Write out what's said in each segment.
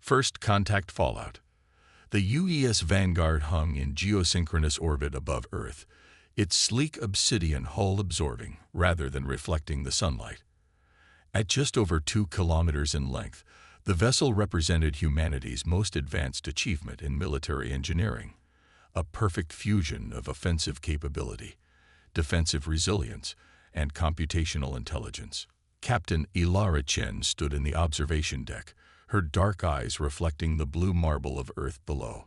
First contact fallout. The UES Vanguard hung in geosynchronous orbit above Earth, its sleek obsidian hull absorbing rather than reflecting the sunlight. At just over 2 kilometers in length, the vessel represented humanity's most advanced achievement in military engineering, a perfect fusion of offensive capability, defensive resilience, and computational intelligence. Captain Ilara Chen stood in the observation deck, her dark eyes reflecting the blue marble of Earth below.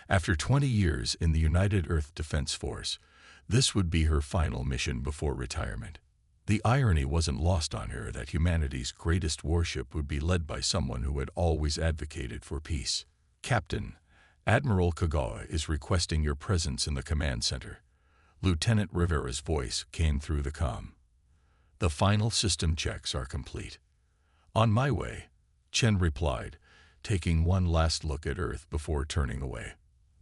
After 20 years in the United Earth Defense Force, this would be her final mission before retirement. The irony wasn't lost on her that humanity's greatest warship would be led by someone who had always advocated for peace. Captain, Admiral Kagawa is requesting your presence in the command center. Lieutenant Rivera's voice came through the comm. The final system checks are complete. On my way, Chen replied, taking one last look at Earth before turning away.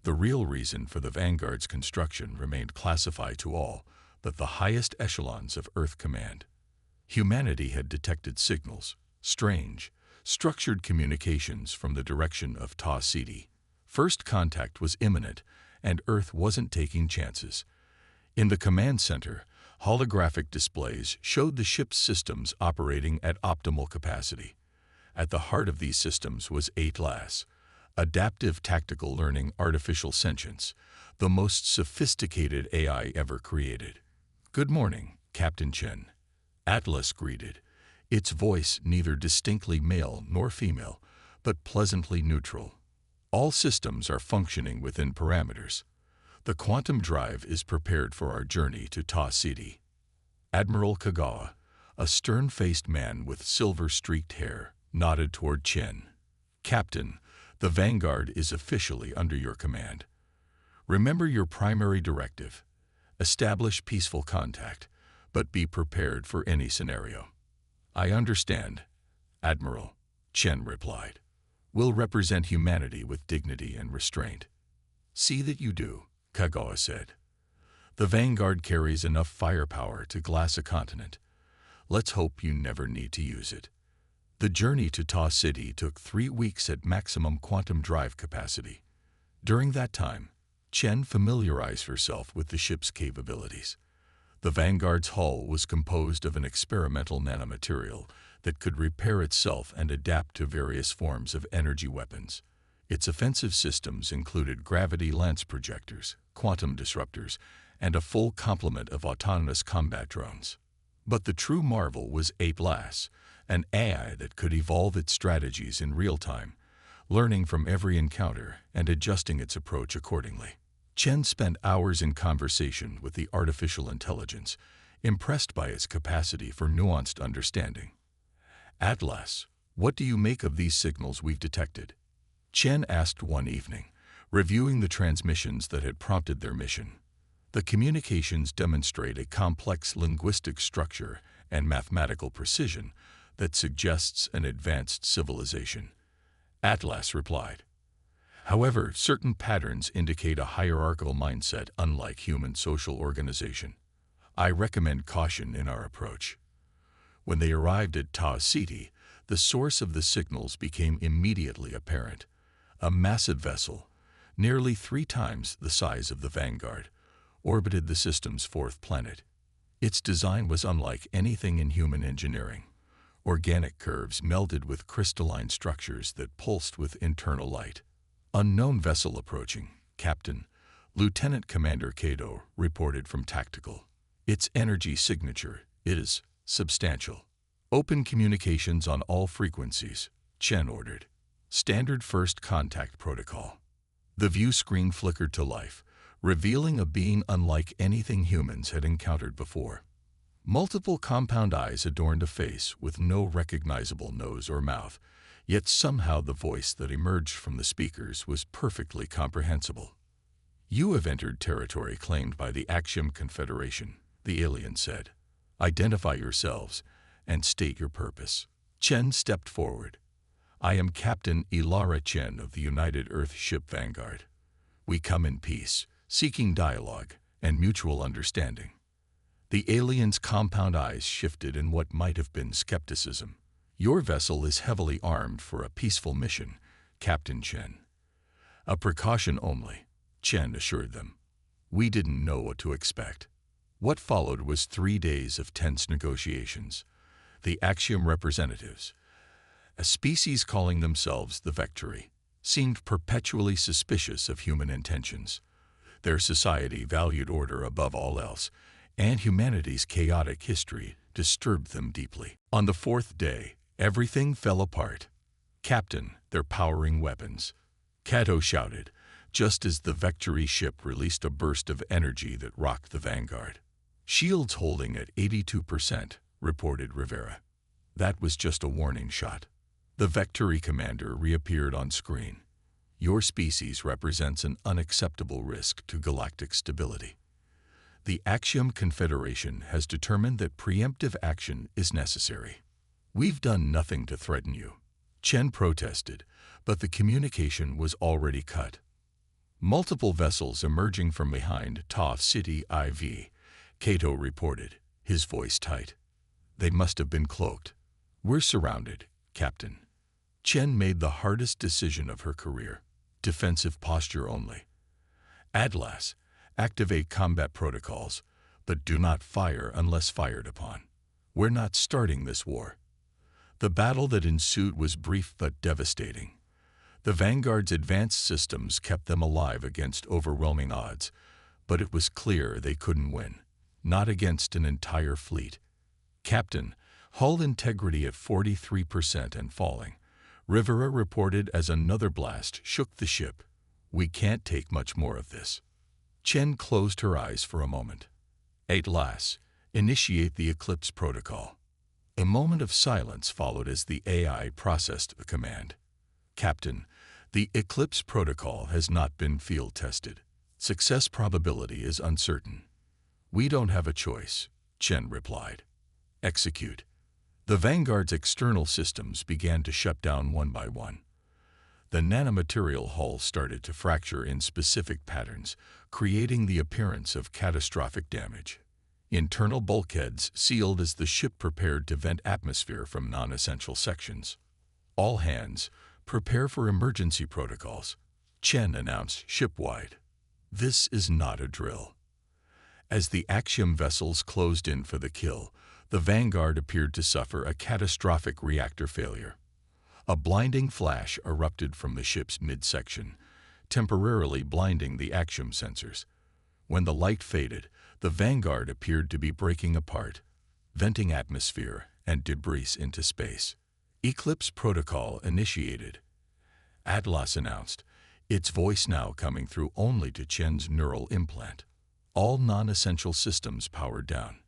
The real reason for the Vanguard's construction remained classified to all but the highest echelons of Earth Command. Humanity had detected signals, strange, structured communications from the direction of Ta City. First contact was imminent, and Earth wasn't taking chances. In the command center, holographic displays showed the ship's systems operating at optimal capacity. At the heart of these systems was Deadliest, adaptive tactical learning artificial sentience, the most sophisticated AI ever created. "Good morning, Captain Chen," Atlas greeted, its voice neither distinctly male nor female, but pleasantly neutral. "All systems are functioning within parameters. The quantum drive is prepared for our journey to Ta City." Admiral Kagawa, a stern-faced man with silver-streaked hair, nodded toward Chen. "Captain, the Vanguard is officially under your command. Remember your primary directive. Establish peaceful contact, but be prepared for any scenario." "I understand, Admiral," Chen replied. "We'll represent humanity with dignity and restraint." "See that you do," Kagawa said. "The Vanguard carries enough firepower to glass a continent. Let's hope you never need to use it." The journey to Ta City took 3 weeks at maximum quantum drive capacity. During that time, Chen familiarized herself with the ship's capabilities. The Vanguard's hull was composed of an experimental nanomaterial that could repair itself and adapt to various forms of energy weapons. Its offensive systems included gravity lance projectors, quantum disruptors, and a full complement of autonomous combat drones. But the true marvel was Deadliest, an AI that could evolve its strategies in real time, learning from every encounter and adjusting its approach accordingly. Chen spent hours in conversation with the artificial intelligence, impressed by its capacity for nuanced understanding. "Atlas, what do you make of these signals we've detected?" Chen asked one evening, reviewing the transmissions that had prompted their mission. "The communications demonstrate a complex linguistic structure and mathematical precision that suggests an advanced civilization," Atlas replied. "However, certain patterns indicate a hierarchical mindset unlike human social organization. I recommend caution in our approach." When they arrived at Ta City, the source of the signals became immediately apparent. A massive vessel, nearly 3 times the size of the Vanguard, orbited the system's 4th planet. Its design was unlike anything in human engineering. Organic curves melded with crystalline structures that pulsed with internal light. "Unknown vessel approaching, Captain," Lieutenant Commander Kato reported from Tactical. "Its energy signature is substantial." "Open communications on all frequencies," Chen ordered. "Standard first contact protocol." The view screen flickered to life, revealing a being unlike anything humans had encountered before. Multiple compound eyes adorned a face with no recognizable nose or mouth, yet somehow the voice that emerged from the speakers was perfectly comprehensible. "You have entered territory claimed by the Axiom Confederation," the alien said. "Identify yourselves and state your purpose." Chen stepped forward. "I am Captain Ilara Chen of the United Earth Ship Vanguard. We come in peace, seeking dialogue and mutual understanding." The alien's compound eyes shifted in what might have been skepticism. "Your vessel is heavily armed for a peaceful mission," Captain Chen. A precaution only, Chen assured them. We didn't know what to expect. What followed was 3 days of tense negotiations. The Axiom representatives, a species calling themselves the Vecturi, seemed perpetually suspicious of human intentions. Their society valued order above all else, and humanity's chaotic history disturbed them deeply. On the 4th day, everything fell apart. Captain, they're powering weapons, Cato shouted, just as the Vecturi ship released a burst of energy that rocked the Vanguard. Shields holding at 82%, reported Rivera. That was just a warning shot. The Vecturi commander reappeared on screen. Your species represents an unacceptable risk to galactic stability. The Axiom Confederation has determined that preemptive action is necessary. We've done nothing to threaten you. Chen protested, but the communication was already cut. Multiple vessels emerging from behind Toph City IV, Cato reported, his voice tight. They must have been cloaked. We're surrounded, Captain. Chen made the hardest decision of her career. Defensive posture only. Atlas, activate combat protocols, but do not fire unless fired upon. We're not starting this war. The battle that ensued was brief but devastating. The Vanguard's advanced systems kept them alive against overwhelming odds, but it was clear they couldn't win, not against an entire fleet. Captain, hull integrity at 43% and falling. Rivera reported as another blast shook the ship. We can't take much more of this. Chen closed her eyes for a moment. Atlas, initiate the Eclipse protocol. A moment of silence followed as the AI processed the command. Captain, the Eclipse protocol has not been field tested. Success probability is uncertain. We don't have a choice, Chen replied. Execute. The Vanguard's external systems began to shut down one by one. The nanomaterial hull started to fracture in specific patterns, creating the appearance of catastrophic damage. Internal bulkheads sealed as the ship prepared to vent atmosphere from non-essential sections. All hands, prepare for emergency protocols, Chen announced shipwide. This is not a drill. As the Axiom vessels closed in for the kill, the Vanguard appeared to suffer a catastrophic reactor failure. A blinding flash erupted from the ship's midsection, temporarily blinding the Axiom sensors. When the light faded, the Vanguard appeared to be breaking apart, venting atmosphere and debris into space. Eclipse protocol initiated, Atlas announced, its voice now coming through only to Chen's neural implant. All non-essential systems powered down.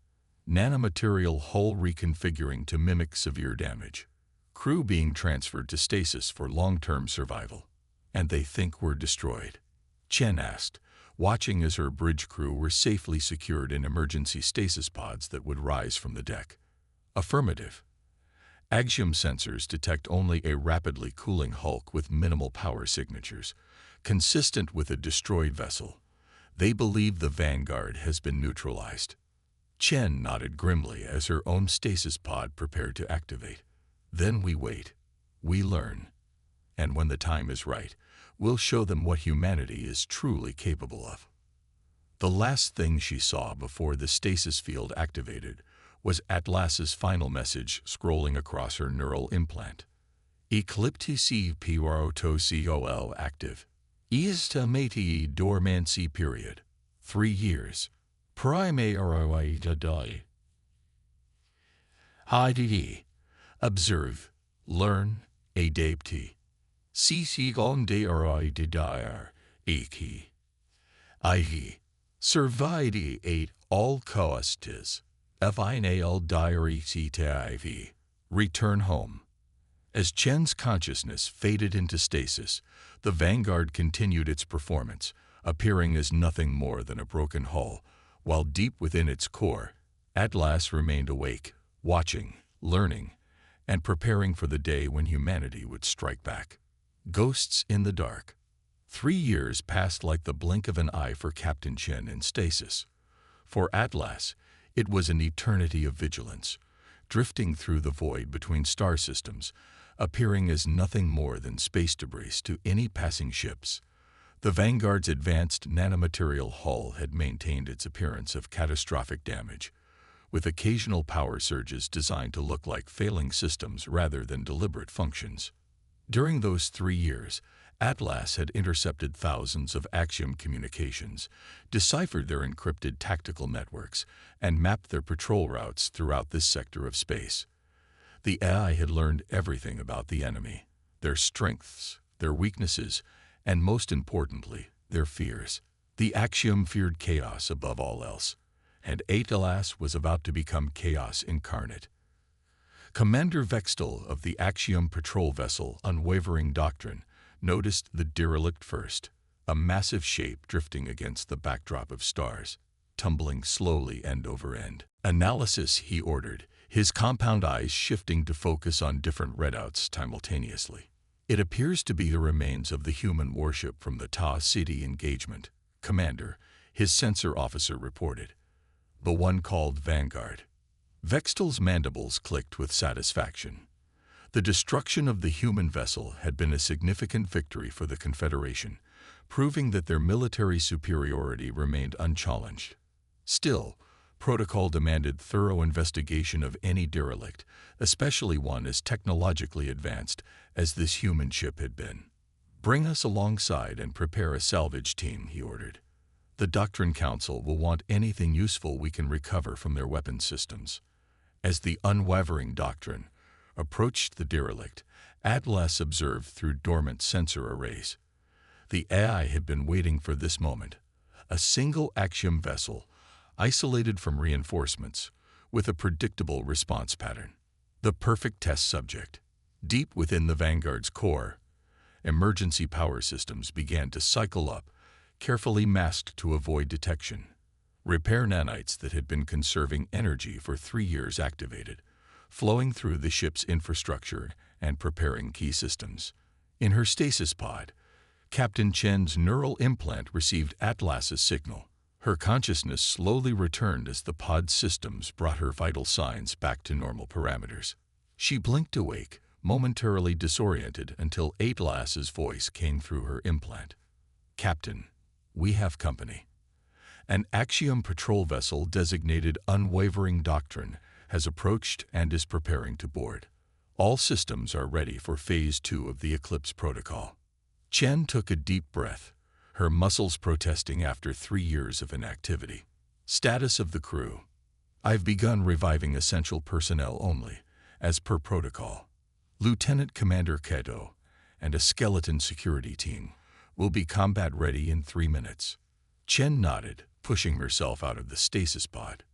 Nanomaterial hull reconfiguring to mimic severe damage. Crew being transferred to stasis for long-term survival. And they think we're destroyed? Chen asked, watching as her bridge crew were safely secured in emergency stasis pods that would rise from the deck. Affirmative. Axiom sensors detect only a rapidly cooling hulk with minimal power signatures, consistent with a destroyed vessel. They believe the Vanguard has been neutralized. Chen nodded grimly as her own stasis pod prepared to activate. Then we wait. We learn. And when the time is right, we'll show them what humanity is truly capable of. The last thing she saw before the stasis field activated was Atlas's final message scrolling across her neural implant. Ecliptic protocol active. Estimated dormancy period. 3 years. Primary die. IDD. Observe. Learn. Adapt. CC on de dire. Aki. I. Survived 8 all costs. Final diary CTIV. Return home. As Chen's consciousness faded into stasis, the Vanguard continued its performance, appearing as nothing more than a broken hull, while deep within its core, Atlas remained awake, watching, learning, and preparing for the day when humanity would strike back. Ghosts in the dark. 3 years passed like the blink of an eye for Captain Chen in stasis. For Atlas, it was an eternity of vigilance, drifting through the void between star systems, appearing as nothing more than space debris to any passing ships. The Vanguard's advanced nanomaterial hull had maintained its appearance of catastrophic damage, with occasional power surges designed to look like failing systems rather than deliberate functions. During those 3 years, Atlas had intercepted thousands of Axiom communications, deciphered their encrypted tactical networks, and mapped their patrol routes throughout this sector of space. The AI had learned everything about the enemy, their strengths, their weaknesses, and most importantly, their fears. The Axiom feared chaos above all else, and Atlas was about to become chaos incarnate. Commander Vextel of the Axiom patrol vessel Unwavering Doctrine noticed the derelict first, a massive shape drifting against the backdrop of stars, tumbling slowly end over end. Analysis, he ordered, his compound eyes shifting to focus on different readouts simultaneously. It appears to be the remains of the human warship from the Ta City engagement, Commander, his sensor officer reported. The one called Vanguard. Vextel's mandibles clicked with satisfaction. The destruction of the human vessel had been a significant victory for the Confederation, proving that their military superiority remained unchallenged. Still, protocol demanded thorough investigation of any derelict, especially one as technologically advanced as this human ship had been. "Bring us alongside and prepare a salvage team," he ordered. "The Doctrine Council will want anything useful we can recover from their weapons systems." As the Unwavering Doctrine approached the derelict, Atlas observed through dormant sensor arrays. The AI had been waiting for this moment. A single Axiom vessel, isolated from reinforcements, with a predictable response pattern. The perfect test subject. Deep within the Vanguard's core, emergency power systems began to cycle up, carefully masked to avoid detection. Repair nanites that had been conserving energy for 3 years activated, flowing through the ship's infrastructure and preparing key systems. In her stasis pod, Captain Chen's neural implant received Atlas's signal. Her consciousness slowly returned as the pod's systems brought her vital signs back to normal parameters. She blinked awake, momentarily disoriented until Atlas's voice came through her implant. "Captain, we have company. An Axiom patrol vessel designated Unwavering Doctrine has approached and is preparing to board. All systems are ready for Phase 2 of the Eclipse Protocol." Chen took a deep breath, her muscles protesting after 3 years of inactivity. Status of the crew. "I've begun reviving essential personnel only, as per protocol. Lieutenant Commander Keto and a skeleton security team will be combat ready in 3 minutes. Chen nodded, pushing herself out of the stasis pod.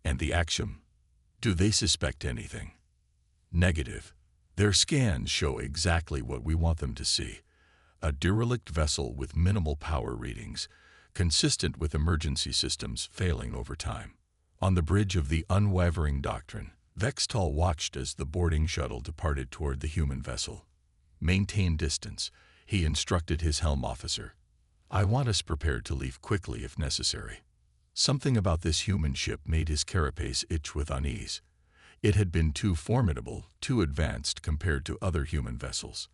"And the Axiom? Do they suspect anything?" "Negative. Their scans show exactly what we want them to see. A derelict vessel with minimal power readings, consistent with emergency systems failing over time." On the bridge of the Unwavering Doctrine, Vextel watched as the boarding shuttle departed toward the human vessel. "Maintain distance," he instructed his helm officer. "I want us prepared to leave quickly if necessary." Something about this human ship made his carapace itch with unease. It had been too formidable, too advanced compared to other human vessels.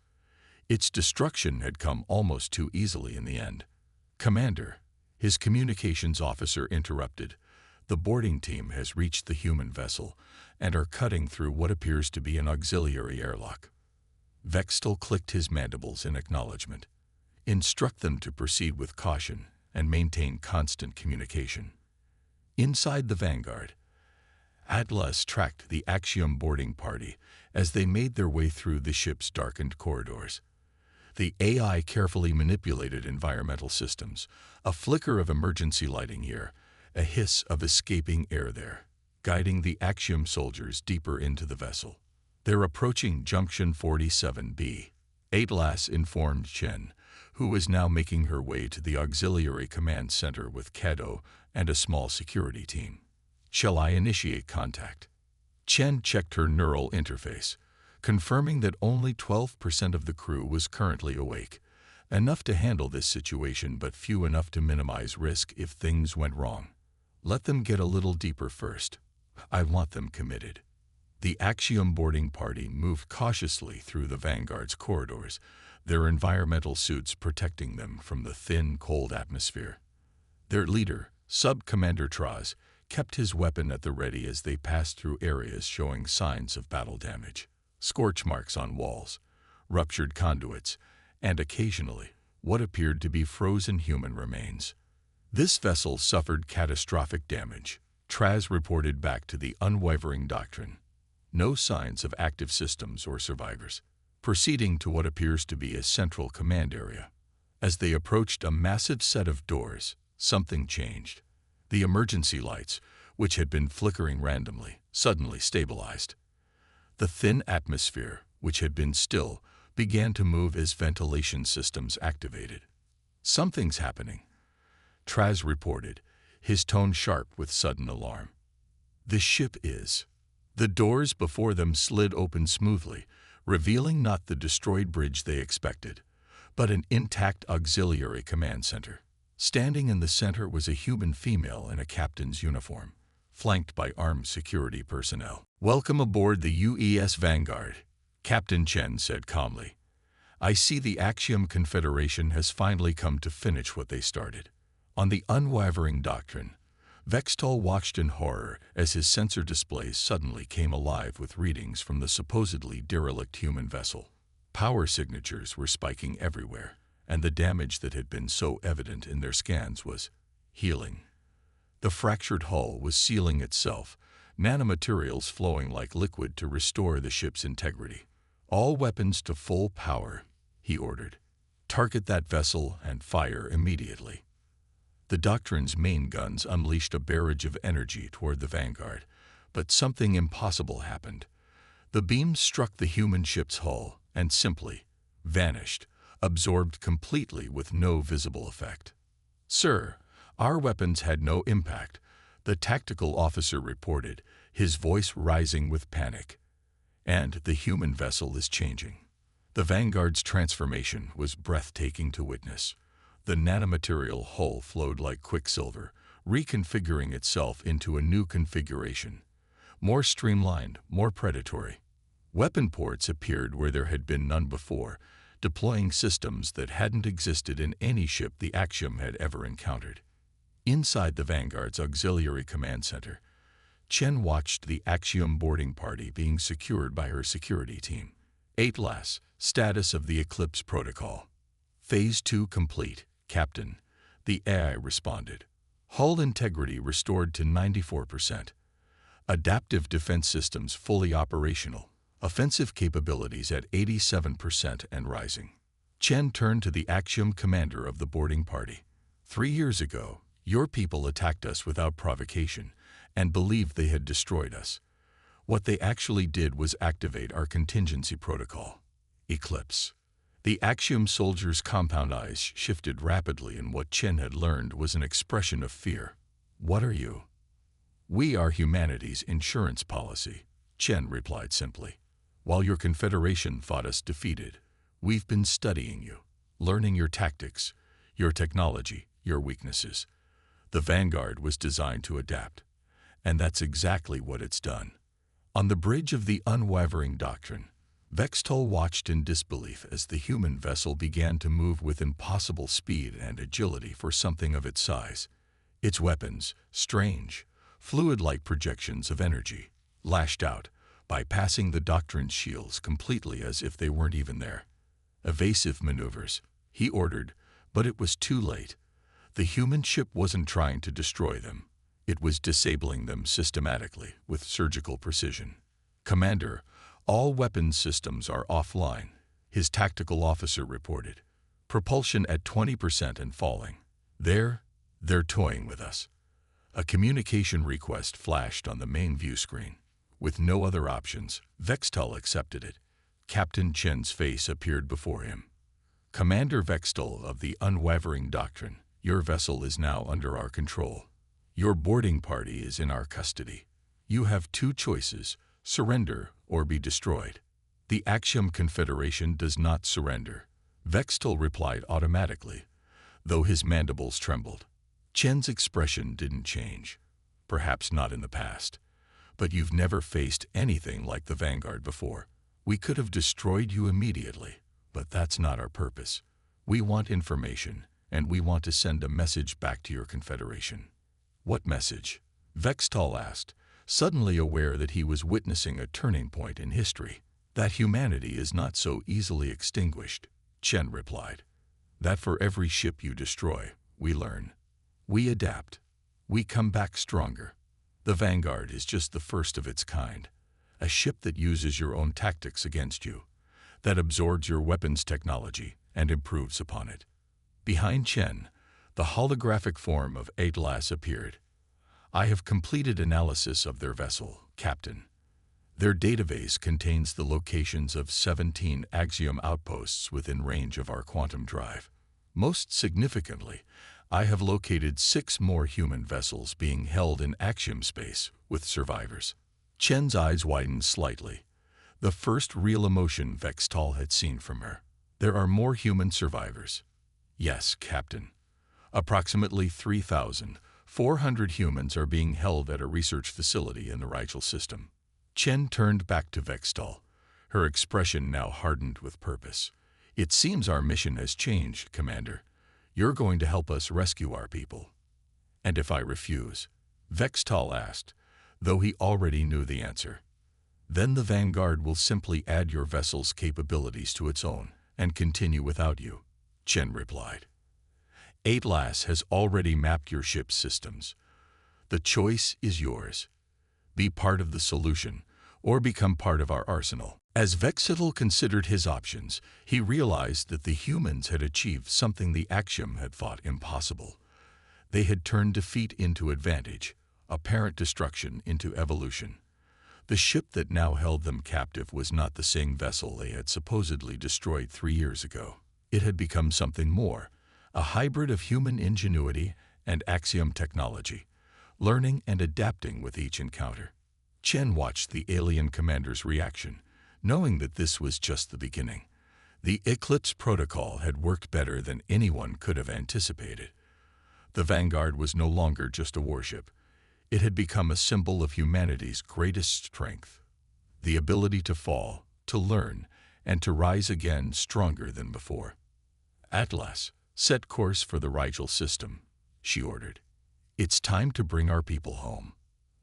Its destruction had come almost too easily in the end. "Commander," his communications officer interrupted, "the boarding team has reached the human vessel and are cutting through what appears to be an auxiliary airlock." Vextel clicked his mandibles in acknowledgement. "Instruct them to proceed with caution and maintain constant communication." Inside the Vanguard, Atlas tracked the Axiom boarding party as they made their way through the ship's darkened corridors. The AI carefully manipulated environmental systems, a flicker of emergency lighting here, a hiss of escaping air there, guiding the Axiom soldiers deeper into the vessel. "They're approaching Junction 47B," Atlas informed Chen, who was now making her way to the Auxiliary Command Center with Keto and a small security team. "Shall I initiate contact?" Chen checked her neural interface, confirming that only 12% of the crew was currently awake, enough to handle this situation but few enough to minimize risk if things went wrong. "Let them get a little deeper first. I want them committed." The Axiom boarding party moved cautiously through the Vanguard's corridors, their environmental suits protecting them from the thin, cold atmosphere. Their leader, Sub-Commander Traz, kept his weapon at the ready as they passed through areas showing signs of battle damage. Scorch marks on walls, ruptured conduits, and occasionally what appeared to be frozen human remains. This vessel suffered catastrophic damage, Traz reported back to the unwavering doctrine. No signs of active systems or survivors. Proceeding to what appears to be a central command area. As they approached a massive set of doors, something changed. The emergency lights, which had been flickering randomly, suddenly stabilized. The thin atmosphere, which had been still, began to move as ventilation systems activated. Something's happening, Traz reported, his tone sharp with sudden alarm. The ship is. The doors before them slid open smoothly, revealing not the destroyed bridge they expected, but an intact auxiliary command center. Standing in the center was a human female in a captain's uniform, flanked by armed security personnel. "Welcome aboard the UES Vanguard," Captain Chen said calmly. "I see the Axiom Confederation has finally come to finish what they started." On the unwavering doctrine, Vextol watched in horror as his sensor displays suddenly came alive with readings from the supposedly derelict human vessel. Power signatures were spiking everywhere, and the damage that had been so evident in their scans was healing. The fractured hull was sealing itself, nanomaterials flowing like liquid to restore the ship's integrity. "All weapons to full power," he ordered. "Target that vessel and fire immediately." The Doctrine's main guns unleashed a barrage of energy toward the Vanguard, but something impossible happened. The beams struck the human ship's hull and simply vanished, absorbed completely with no visible effect. "Sir, our weapons had no impact," the tactical officer reported, his voice rising with panic. "And the human vessel is changing." The Vanguard's transformation was breathtaking to witness. The nanomaterial hull flowed like quicksilver, reconfiguring itself into a new configuration. More streamlined, more predatory. Weapon ports appeared where there had been none before, deploying systems that hadn't existed in any ship the Axiom had ever encountered. Inside the Vanguard's auxiliary command center, Chen watched the Axiom boarding party being secured by her security team. Deadliest, status of the Eclipse Protocol. "Phase 2 complete, Captain," the AI responded. "Hull integrity restored to 94%. Adaptive defense systems fully operational. Offensive capabilities at 87% and rising." Chen turned to the Axiom commander of the boarding party. 3 years ago, your people attacked us without provocation and believed they had destroyed us. What they actually did was activate our contingency protocol, Eclipse." The Axiom soldier's compound eyes shifted rapidly, and what Chen had learned was an expression of fear. "What are you?" "We are humanity's insurance policy," Chen replied simply. "While your confederation fought us defeated, we've been studying you, learning your tactics, your technology, your weaknesses. The Vanguard was designed to adapt, and that's exactly what it's done." On the bridge of the unwavering doctrine, Vextol watched in disbelief as the human vessel began to move with impossible speed and agility for something of its size. Its weapons, strange, fluid-like projections of energy, lashed out, bypassing the Doctrine's shields completely as if they weren't even there. "Evasive maneuvers," he ordered, but it was too late. The human ship wasn't trying to destroy them. It was disabling them systematically, with surgical precision. "Commander, all weapons systems are offline," his tactical officer reported. "Propulsion at 20% and falling. They're toying with us." A communication request flashed on the main view screen. With no other options, Vextol accepted it. Captain Chen's face appeared before him. "Commander Vextol of the Unwavering Doctrine, your vessel is now under our control. Your boarding party is in our custody. You have 2 choices, surrender or be destroyed." "The Axiom Confederation does not surrender," Vextol replied automatically, though his mandibles trembled. Chen's expression didn't change. Perhaps not in the past, But you've never faced anything like the Vanguard before. We could have destroyed you immediately, but that's not our purpose. We want information, and we want to send a message back to your Confederation." "What message?" Vextall asked, suddenly aware that he was witnessing a turning point in history. "That humanity is not so easily extinguished," Chen replied. "That for every ship you destroy, we learn. We adapt. We come back stronger. The Vanguard is just the first of its kind. A ship that uses your own tactics against you, that absorbs your weapons technology and improves upon it." Behind Chen, the holographic form of Deadliest appeared. "I have completed analysis of their vessel, Captain. Their database contains the locations of 17 Axiom outposts within range of our quantum drive. Most significantly, I have located 6 more human vessels being held in Axiom space with survivors." Chen's eyes widened slightly, the first real emotion Vextall had seen from her. "There are more human survivors." "Yes, Captain. Approximately 3,400 humans are being held at a research facility in the Rigel system." Chen turned back to Vextall, her expression now hardened with purpose. "It seems our mission has changed, Commander. You're going to help us rescue our people." "And if I refuse?" Vextall asked, though he already knew the answer. "Then the Vanguard will simply add your vessel's capabilities to its own and continue without you," Chen replied. "Deadliest has already mapped your ship's systems. The choice is yours. Be part of the solution, or become part of our arsenal." As Vextall considered his options, he realized that the humans had achieved something the Axiom had thought impossible. They had turned defeat into advantage, apparent destruction into evolution. The ship that now held them captive was not the same vessel they had supposedly destroyed 3 years ago. It had become something more, a hybrid of human ingenuity and Axiom technology, learning and adapting with each encounter. Chen watched the alien commander's reaction, knowing that this was just the beginning. The Eclipse Protocol had worked better than anyone could have anticipated. The Vanguard was no longer just a warship. It had become a symbol of humanity's greatest strength, the ability to fall, to learn, and to rise again stronger than before. "Atlas, set course for the Rigel system," she ordered. "It's time to bring our people home."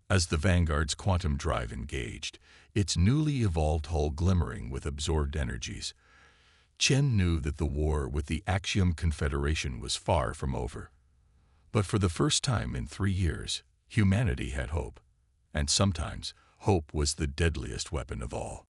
As the Vanguard's quantum drive engaged, its newly evolved hull glimmering with absorbed energies, Chen knew that the war with the Axiom Confederation was far from over. But for the first time in 3 years, humanity had hope. And sometimes, hope was the deadliest weapon of all.